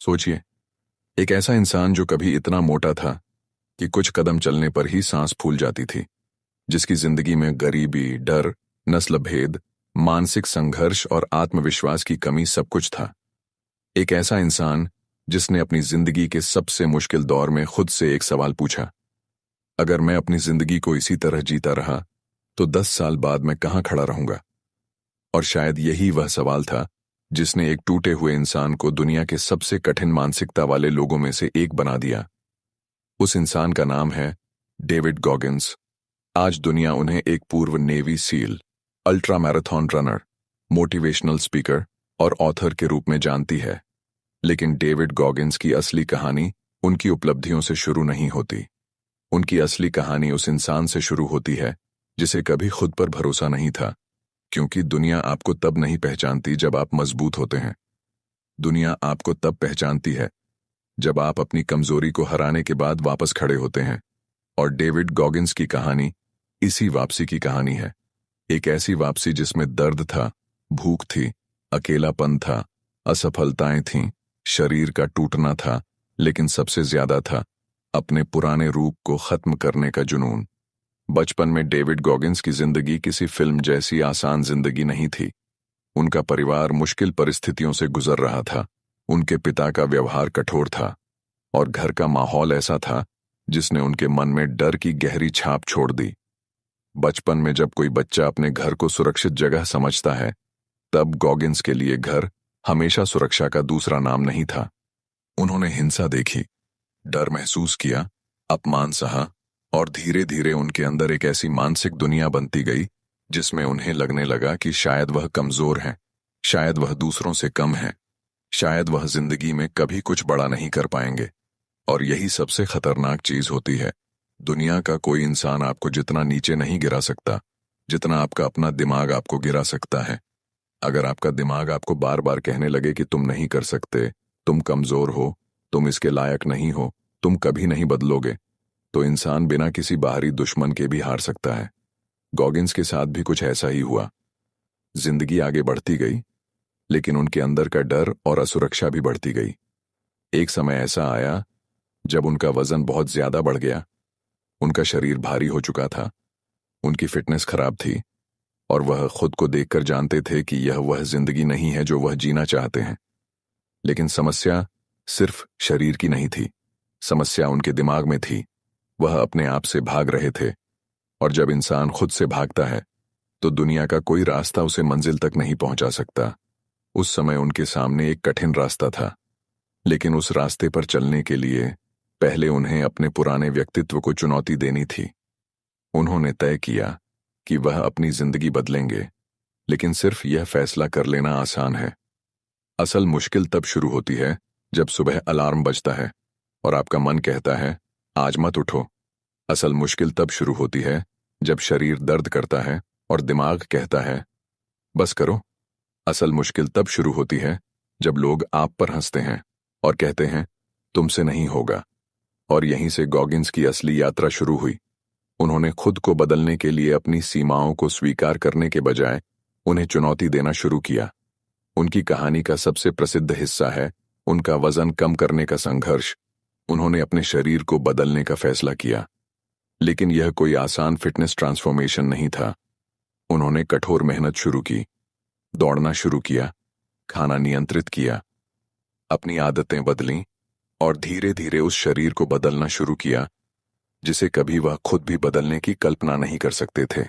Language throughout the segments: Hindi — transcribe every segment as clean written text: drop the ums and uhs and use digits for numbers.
सोचिए, एक ऐसा इंसान जो कभी इतना मोटा था कि कुछ कदम चलने पर ही सांस फूल जाती थी, जिसकी जिंदगी में गरीबी, डर, नस्ल भेद, मानसिक संघर्ष और आत्मविश्वास की कमी सब कुछ था। एक ऐसा इंसान जिसने अपनी जिंदगी के सबसे मुश्किल दौर में खुद से एक सवाल पूछा, अगर मैं अपनी जिंदगी को इसी तरह जीता रहा तो 10 साल बाद मैं कहां खड़ा रहूंगा। और शायद यही वह सवाल था जिसने एक टूटे हुए इंसान को दुनिया के सबसे कठिन मानसिकता वाले लोगों में से एक बना दिया। उस इंसान का नाम है डेविड गॉगिंस। आज दुनिया उन्हें एक पूर्व navy seal, ultra marathon runner, motivational speaker और ऑथर के रूप में जानती है। लेकिन डेविड गॉगिंस की असली कहानी उनकी उपलब्धियों से शुरू नहीं होती। उनकी असली कहानी उस इंसान से शुरू होती है जिसे कभी खुद पर भरोसा नहीं था, क्योंकि दुनिया आपको तब नहीं पहचानती जब आप मजबूत होते हैं। दुनिया आपको तब पहचानती है जब आप अपनी कमजोरी को हराने के बाद वापस खड़े होते हैं। और डेविड गॉगिंस की कहानी इसी वापसी की कहानी है। एक ऐसी वापसी जिसमें दर्द था, भूख थी, अकेलापन था, असफलताएं थीं, शरीर का टूटना था, लेकिन सबसे ज्यादा था अपने पुराने रूप को खत्म करने का जुनून। बचपन में डेविड गॉगिंस की जिंदगी किसी फिल्म जैसी आसान जिंदगी नहीं थी। उनका परिवार मुश्किल परिस्थितियों से गुजर रहा था। उनके पिता का व्यवहार कठोर था और घर का माहौल ऐसा था जिसने उनके मन में डर की गहरी छाप छोड़ दी। बचपन में जब कोई बच्चा अपने घर को सुरक्षित जगह समझता है, तब गॉगिंस के लिए घर हमेशा सुरक्षा का दूसरा नाम नहीं था। उन्होंने हिंसा देखी, डर महसूस किया, अपमान सहा, और धीरे धीरे उनके अंदर एक ऐसी मानसिक दुनिया बनती गई जिसमें उन्हें लगने लगा कि शायद वह कमजोर हैं, शायद वह दूसरों से कम हैं, शायद वह जिंदगी में कभी कुछ बड़ा नहीं कर पाएंगे। और यही सबसे खतरनाक चीज होती है। दुनिया का कोई इंसान आपको जितना नीचे नहीं गिरा सकता, जितना आपका अपना दिमाग आपको गिरा सकता है। अगर आपका दिमाग आपको बार बार कहने लगे कि तुम नहीं कर सकते, तुम कमजोर हो, तुम इसके लायक नहीं हो, तुम कभी नहीं बदलोगे, तो इंसान बिना किसी बाहरी दुश्मन के भी हार सकता है। गॉगिंस के साथ भी कुछ ऐसा ही हुआ। जिंदगी आगे बढ़ती गई, लेकिन उनके अंदर का डर और असुरक्षा भी बढ़ती गई। एक समय ऐसा आया जब उनका वजन बहुत ज्यादा बढ़ गया। उनका शरीर भारी हो चुका था, उनकी फिटनेस खराब थी, और वह खुद को देखकर जानते थे कि यह वह जिंदगी नहीं है जो वह जीना चाहते हैं। लेकिन समस्या सिर्फ शरीर की नहीं थी, समस्या उनके दिमाग में थी। वह अपने आप से भाग रहे थे, और जब इंसान खुद से भागता है तो दुनिया का कोई रास्ता उसे मंजिल तक नहीं पहुंचा सकता। उस समय उनके सामने एक कठिन रास्ता था, लेकिन उस रास्ते पर चलने के लिए पहले उन्हें अपने पुराने व्यक्तित्व को चुनौती देनी थी। उन्होंने तय किया कि वह अपनी जिंदगी बदलेंगे, लेकिन सिर्फ यह फैसला कर लेना आसान है। असल मुश्किल तब शुरू होती है जब सुबह अलार्म बजता है और आपका मन कहता है, आज मत उठो। असल मुश्किल तब शुरू होती है जब शरीर दर्द करता है और दिमाग कहता है, बस करो। असल मुश्किल तब शुरू होती है जब लोग आप पर हंसते हैं और कहते हैं, तुमसे नहीं होगा। और यहीं से गॉगिंस की असली यात्रा शुरू हुई। उन्होंने खुद को बदलने के लिए अपनी सीमाओं को स्वीकार करने के बजाय उन्हें चुनौती देना शुरू किया। उनकी कहानी का सबसे प्रसिद्ध हिस्सा है उनका वजन कम करने का संघर्ष। उन्होंने अपने शरीर को बदलने का फैसला किया, लेकिन यह कोई आसान फिटनेस ट्रांसफॉर्मेशन नहीं था। उन्होंने कठोर मेहनत शुरू की, दौड़ना शुरू किया, खाना नियंत्रित किया, अपनी आदतें बदलीं, और धीरे धीरे उस शरीर को बदलना शुरू किया जिसे कभी वह खुद भी बदलने की कल्पना नहीं कर सकते थे।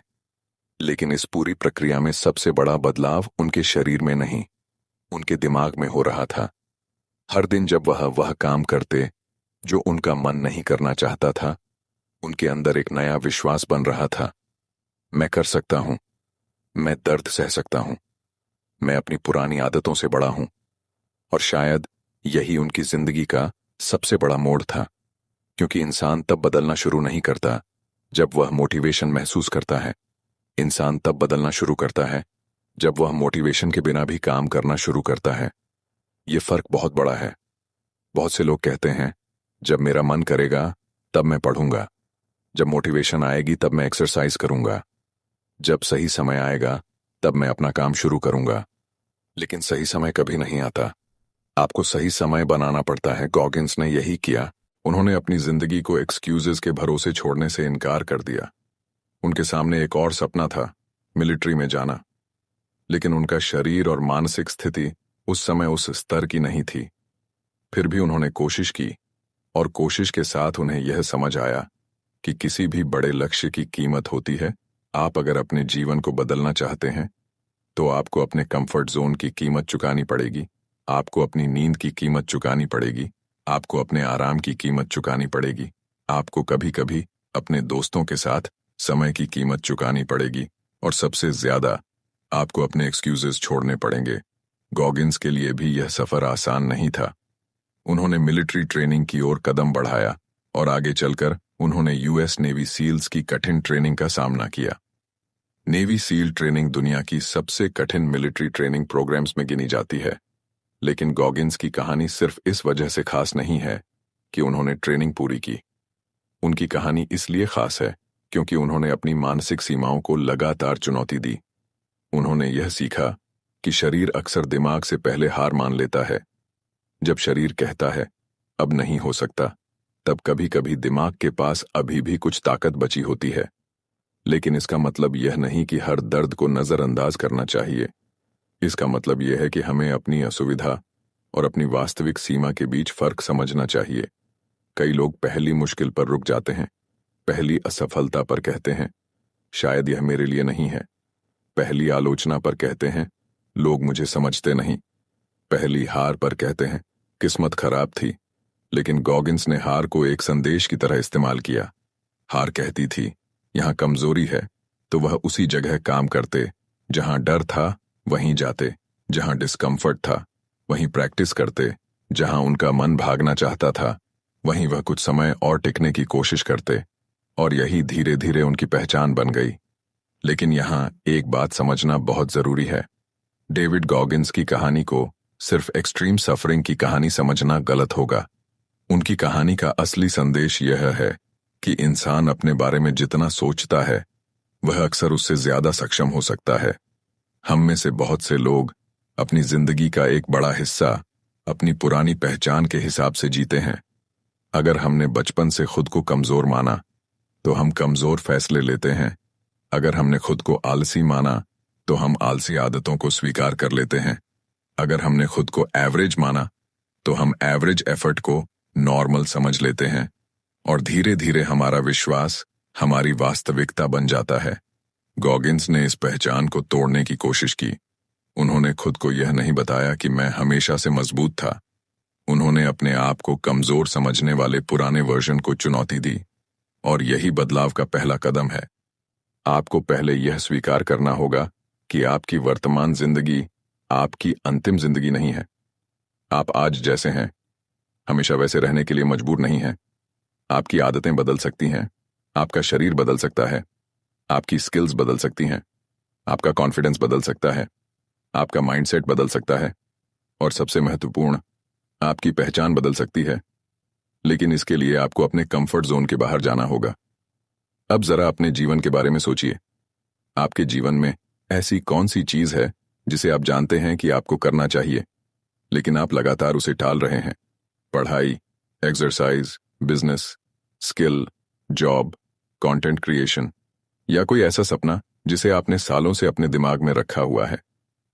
लेकिन इस पूरी प्रक्रिया में सबसे बड़ा बदलाव उनके शरीर में नहीं, उनके दिमाग में हो रहा था। हर दिन जब वह काम करते जो उनका मन नहीं करना चाहता था, उनके अंदर एक नया विश्वास बन रहा था। मैं कर सकता हूं, मैं दर्द सह सकता हूं, मैं अपनी पुरानी आदतों से बड़ा हूं। और शायद यही उनकी जिंदगी का सबसे बड़ा मोड़ था, क्योंकि इंसान तब बदलना शुरू नहीं करता जब वह मोटिवेशन महसूस करता है। इंसान तब बदलना शुरू करता है जब वह मोटिवेशन के बिना भी काम करना शुरू करता है। यह फर्क बहुत बड़ा है। बहुत से लोग कहते हैं, जब मेरा मन करेगा तब मैं पढ़ूंगा, जब मोटिवेशन आएगी तब मैं एक्सरसाइज करूंगा, जब सही समय आएगा तब मैं अपना काम शुरू करूंगा। लेकिन सही समय कभी नहीं आता। आपको सही समय बनाना पड़ता है। गॉगिंस ने यही किया। उन्होंने अपनी जिंदगी को एक्सक्यूजेस के भरोसे छोड़ने से इनकार कर दिया। उनके सामने एक और सपना था, मिलिट्री में जाना। लेकिन उनका शरीर और मानसिक स्थिति उस समय उस स्तर की नहीं थी। फिर भी उन्होंने कोशिश की, और कोशिश के साथ उन्हें यह समझ आया कि किसी भी बड़े लक्ष्य की कीमत होती है। आप अगर अपने जीवन को बदलना चाहते हैं तो आपको अपने कंफर्ट जोन की कीमत चुकानी पड़ेगी, आपको अपनी नींद की कीमत चुकानी पड़ेगी, आपको अपने आराम की कीमत चुकानी पड़ेगी, आपको कभी कभी अपने दोस्तों के साथ समय की कीमत चुकानी पड़ेगी, और सबसे ज्यादा आपको अपने एक्सक्यूजेस छोड़ने पड़ेंगे। गॉगिंस के लिए भी यह सफर आसान नहीं था। उन्होंने मिलिट्री ट्रेनिंग की ओर कदम बढ़ाया और आगे चलकर उन्होंने यूएस नेवी सील्स की कठिन ट्रेनिंग का सामना किया। नेवी सील ट्रेनिंग दुनिया की सबसे कठिन मिलिट्री ट्रेनिंग प्रोग्राम्स में गिनी जाती है। लेकिन गॉगिंस की कहानी सिर्फ इस वजह से खास नहीं है कि उन्होंने ट्रेनिंग पूरी की। उनकी कहानी इसलिए खास है क्योंकि उन्होंने अपनी मानसिक सीमाओं को लगातार चुनौती दी। उन्होंने यह सीखा कि शरीर अक्सर दिमाग से पहले हार मान लेता है। जब शरीर कहता है अब नहीं हो सकता, तब कभी कभी दिमाग के पास अभी भी कुछ ताकत बची होती है। लेकिन इसका मतलब यह नहीं कि हर दर्द को नजरअंदाज करना चाहिए। इसका मतलब यह है कि हमें अपनी असुविधा और अपनी वास्तविक सीमा के बीच फर्क समझना चाहिए। कई लोग पहली मुश्किल पर रुक जाते हैं, पहली असफलता पर कहते हैं शायद यह मेरे लिए नहीं है, पहली आलोचना पर कहते हैं लोग मुझे समझते नहीं, पहली हार पर कहते हैं किस्मत खराब थी। लेकिन गॉगिंस ने हार को एक संदेश की तरह इस्तेमाल किया। हार कहती थी यहां कमजोरी है, तो वह उसी जगह काम करते। जहां डर था वहीं जाते, जहां डिस्कम्फर्ट था वहीं प्रैक्टिस करते, जहां उनका मन भागना चाहता था वहीं वह कुछ समय और टिकने की कोशिश करते, और यही धीरे धीरे उनकी पहचान बन गई। लेकिन यहां एक बात समझना बहुत जरूरी है। डेविड गॉगिंस की कहानी को सिर्फ एक्सट्रीम सफरिंग की कहानी समझना गलत होगा। उनकी कहानी का असली संदेश यह है कि इंसान अपने बारे में जितना सोचता है वह अक्सर उससे ज्यादा सक्षम हो सकता है। हम में से बहुत से लोग अपनी जिंदगी का एक बड़ा हिस्सा अपनी पुरानी पहचान के हिसाब से जीते हैं। अगर हमने बचपन से खुद को कमजोर माना तो हम कमजोर फैसले लेते हैं। अगर हमने खुद को आलसी माना तो हम आलसी आदतों को स्वीकार कर लेते हैं। अगर हमने खुद को एवरेज माना तो हम एवरेज एफर्ट को नॉर्मल समझ लेते हैं, और धीरे धीरे हमारा विश्वास हमारी वास्तविकता बन जाता है। गॉगिंस ने इस पहचान को तोड़ने की कोशिश की। उन्होंने खुद को यह नहीं बताया कि मैं हमेशा से मजबूत था। उन्होंने अपने आप को कमजोर समझने वाले पुराने वर्जन को चुनौती दी, और यही बदलाव का पहला कदम है। आपको पहले यह स्वीकार करना होगा कि आपकी वर्तमान जिंदगी आपकी अंतिम जिंदगी नहीं है। आप आज जैसे हैं हमेशा वैसे रहने के लिए मजबूर नहीं हैं। आपकी आदतें बदल सकती हैं, आपका शरीर बदल सकता है, आपकी स्किल्स बदल सकती हैं, आपका कॉन्फिडेंस बदल सकता है, आपका माइंडसेट बदल सकता है, और सबसे महत्वपूर्ण आपकी पहचान बदल सकती है। लेकिन इसके लिए आपको अपने कंफर्ट जोन के बाहर जाना होगा। अब जरा अपने जीवन के बारे में सोचिए। आपके जीवन में ऐसी कौन सी चीज है जिसे आप जानते हैं कि आपको करना चाहिए, लेकिन आप लगातार उसे टाल रहे हैं? पढ़ाई, exercise, business, skill, job, content creation, या कोई ऐसा सपना जिसे आपने सालों से अपने दिमाग में रखा हुआ है।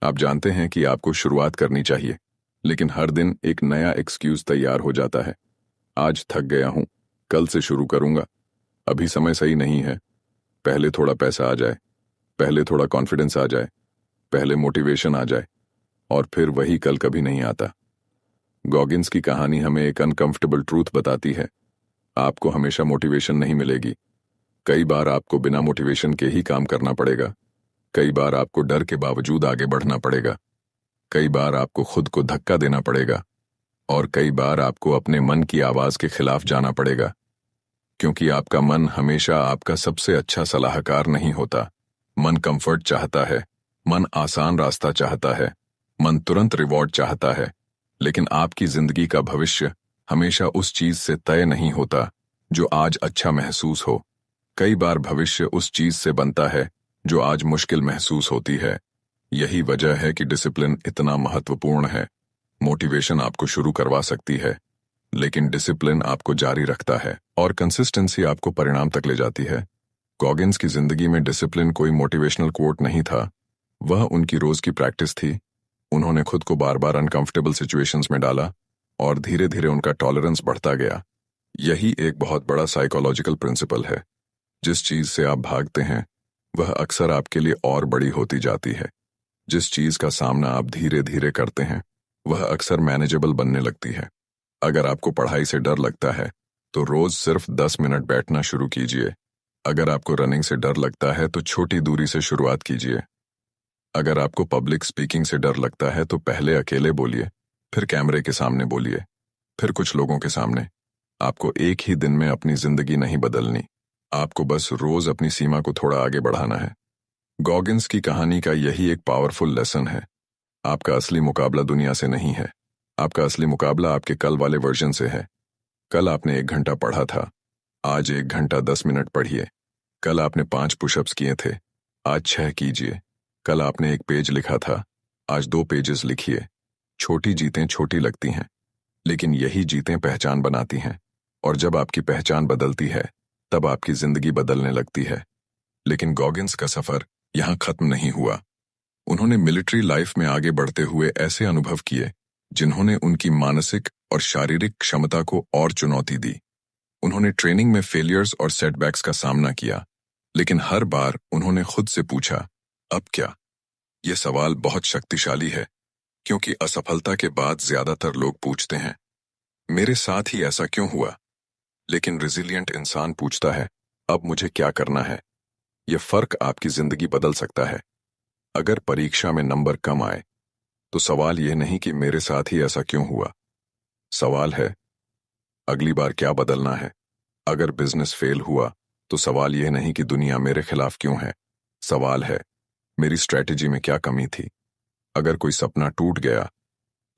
आप जानते हैं कि आपको शुरुआत करनी चाहिए, लेकिन हर दिन एक नया एक्सक्यूज तैयार हो जाता है। आज थक गया हूं, कल से शुरू करूंगा, अभी समय सही नहीं है, पहले थोड़ा पैसा आ जाए, पहले थोड़ा कॉन्फिडेंस आ जाए, पहले मोटिवेशन आ जाए, और फिर वही कल कभी नहीं आता। गॉगिंस की कहानी हमें एक अनकंफर्टेबल ट्रूथ बताती है। आपको हमेशा मोटिवेशन नहीं मिलेगी। कई बार आपको बिना मोटिवेशन के ही काम करना पड़ेगा। कई बार आपको डर के बावजूद आगे बढ़ना पड़ेगा। कई बार आपको खुद को धक्का देना पड़ेगा, और कई बार आपको अपने मन की आवाज के खिलाफ जाना पड़ेगा। क्योंकि आपका मन हमेशा आपका सबसे अच्छा सलाहकार नहीं होता। मन कंफर्ट चाहता है, मन आसान रास्ता चाहता है, मन तुरंत रिवॉर्ड चाहता है। लेकिन आपकी जिंदगी का भविष्य हमेशा उस चीज से तय नहीं होता जो आज अच्छा महसूस हो। कई बार भविष्य उस चीज से बनता है जो आज मुश्किल महसूस होती है। यही वजह है कि डिसिप्लिन इतना महत्वपूर्ण है। मोटिवेशन आपको शुरू करवा सकती है, लेकिन डिसिप्लिन आपको जारी रखता है और कंसिस्टेंसी आपको परिणाम तक ले जाती है। गॉगिन्स की जिंदगी में डिसिप्लिन कोई मोटिवेशनल कोट नहीं था, वह उनकी रोज की प्रैक्टिस थी। उन्होंने खुद को बार बार अनकंफर्टेबल सिचुएशंस में डाला और धीरे धीरे उनका टॉलरेंस बढ़ता गया। यही एक बहुत बड़ा साइकोलॉजिकल प्रिंसिपल है। जिस चीज से आप भागते हैं वह अक्सर आपके लिए और बड़ी होती जाती है। जिस चीज का सामना आप धीरे धीरे करते हैं वह अक्सर मैनेजेबल बनने लगती है। अगर आपको पढ़ाई से डर लगता है तो रोज सिर्फ 10 मिनट बैठना शुरू कीजिए। अगर आपको रनिंग से डर लगता है तो छोटी दूरी से शुरुआत कीजिए। अगर आपको पब्लिक स्पीकिंग से डर लगता है तो पहले अकेले बोलिए, फिर कैमरे के सामने बोलिए, फिर कुछ लोगों के सामने। आपको एक ही दिन में अपनी जिंदगी नहीं बदलनी, आपको बस रोज अपनी सीमा को थोड़ा आगे बढ़ाना है। गॉगिन्स की कहानी का यही एक पावरफुल लेसन है। आपका असली मुकाबला दुनिया से नहीं है, आपका असली मुकाबला आपके कल वाले वर्जन से है। कल आपने 1 घंटा पढ़ा था, आज 1 घंटा 10 मिनट पढ़िए। कल आपने 5 पुशअप्स किए थे, आज 6 कीजिए। कल आपने 1 पेज लिखा था, आज 2 पेजेस लिखिए। छोटी जीतें छोटी लगती हैं, लेकिन यही जीतें पहचान बनाती हैं। और जब आपकी पहचान बदलती है तब आपकी जिंदगी बदलने लगती है। लेकिन गॉगिन्स का सफर यहां खत्म नहीं हुआ। उन्होंने मिलिट्री लाइफ में आगे बढ़ते हुए ऐसे अनुभव किए जिन्होंने उनकी मानसिक और शारीरिक क्षमता को और चुनौती दी। उन्होंने ट्रेनिंग में फेलियर्स और सेटबैक्स का सामना किया, लेकिन हर बार उन्होंने खुद से पूछा, अब क्या? यह सवाल बहुत शक्तिशाली है, क्योंकि असफलता के बाद ज्यादातर लोग पूछते हैं, मेरे साथ ही ऐसा क्यों हुआ? लेकिन रिजिलियंट इंसान पूछता है, अब मुझे क्या करना है? यह फर्क आपकी जिंदगी बदल सकता है। अगर परीक्षा में नंबर कम आए तो सवाल यह नहीं कि मेरे साथ ही ऐसा क्यों हुआ, सवाल है अगली बार क्या बदलना है। अगर बिजनेस फेल हुआ तो सवाल यह नहीं कि दुनिया मेरे खिलाफ क्यों है, सवाल है मेरी स्ट्रैटेजी में क्या कमी थी। अगर कोई सपना टूट गया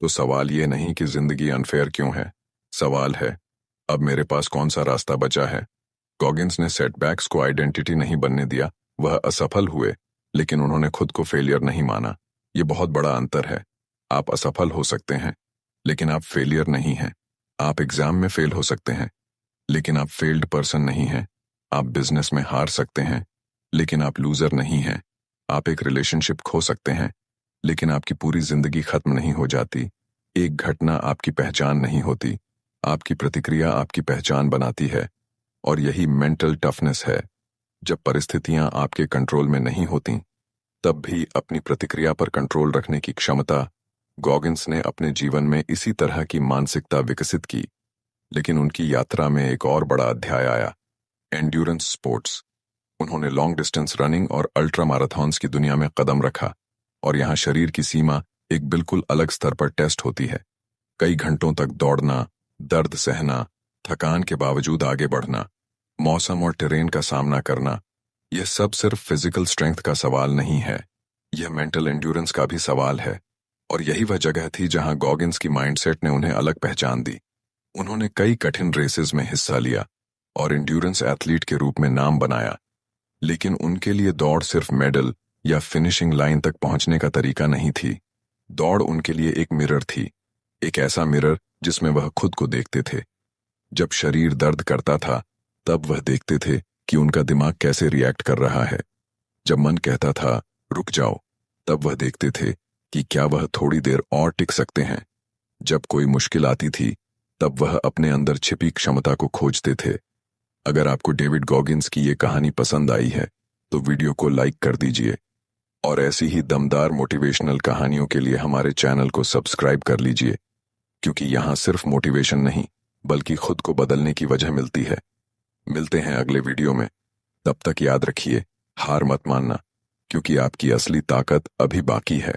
तो सवाल यह नहीं कि जिंदगी अनफेयर क्यों है, सवाल है अब मेरे पास कौन सा रास्ता बचा है। गॉगिन्स ने सेटबैक्स को आइडेंटिटी नहीं बनने दिया। वह असफल हुए, लेकिन उन्होंने खुद को फेलियर नहीं माना। यह बहुत बड़ा अंतर है। आप असफल हो सकते हैं, लेकिन आप फेलियर नहीं हैं। आप एग्जाम में फेल हो सकते हैं, लेकिन आप फेल्ड पर्सन नहीं हैं। आप बिजनेस में हार सकते हैं, लेकिन आप लूजर नहीं हैं। आप एक रिलेशनशिप खो सकते हैं, लेकिन आपकी पूरी जिंदगी खत्म नहीं हो जाती। एक घटना आपकी पहचान नहीं होती, आपकी प्रतिक्रिया आपकी पहचान बनाती है। और यही मेंटल टफनेस है। जब परिस्थितियां आपके कंट्रोल में नहीं होती तब भी अपनी प्रतिक्रिया पर कंट्रोल रखने की क्षमता। गॉगिन्स ने अपने जीवन में इसी तरह की मानसिकता विकसित की, लेकिन उनकी यात्रा में एक और बड़ा अध्याय आया, एंड्योरेंस स्पोर्ट्स। उन्होंने लॉन्ग डिस्टेंस रनिंग और अल्ट्रा मैराथन्स की दुनिया में कदम रखा, और यहाँ शरीर की सीमा एक बिल्कुल अलग स्तर पर टेस्ट होती है। कई घंटों तक दौड़ना, दर्द सहना, थकान के बावजूद आगे बढ़ना, मौसम और टेरेन का सामना करना, यह सब सिर्फ फिजिकल स्ट्रेंथ का सवाल नहीं है, यह मेंटल एंड्योरेंस का भी सवाल है। और यही वह जगह थी जहां गॉगिन्स की माइंडसेट ने उन्हें अलग पहचान दी। उन्होंने कई कठिन रेसेस में हिस्सा लिया और एंड्योरेंस एथलीट के रूप में नाम बनाया, लेकिन उनके लिए दौड़ सिर्फ मेडल या फिनिशिंग लाइन तक पहुंचने का तरीका नहीं थी। दौड़ उनके लिए एक मिरर थी, एक ऐसा मिरर जिसमें वह खुद को देखते थे। जब शरीर दर्द करता था तब वह देखते थे कि उनका दिमाग कैसे रिएक्ट कर रहा है। जब मन कहता था रुक जाओ, तब वह देखते थे कि क्या वह थोड़ी देर और टिक सकते हैं। जब कोई मुश्किल आती थी तब वह अपने अंदर छिपी क्षमता को खोजते थे। अगर आपको डेविड गॉगिन्स की ये कहानी पसंद आई है तो वीडियो को लाइक कर दीजिए, और ऐसी ही दमदार मोटिवेशनल कहानियों के लिए हमारे चैनल को सब्सक्राइब कर लीजिए, क्योंकि यहाँ सिर्फ मोटिवेशन नहीं बल्कि खुद को बदलने की वजह मिलती है। मिलते हैं अगले वीडियो में। तब तक याद रखिए, हार मत मानना, क्योंकि आपकी असली ताकत अभी बाकी है।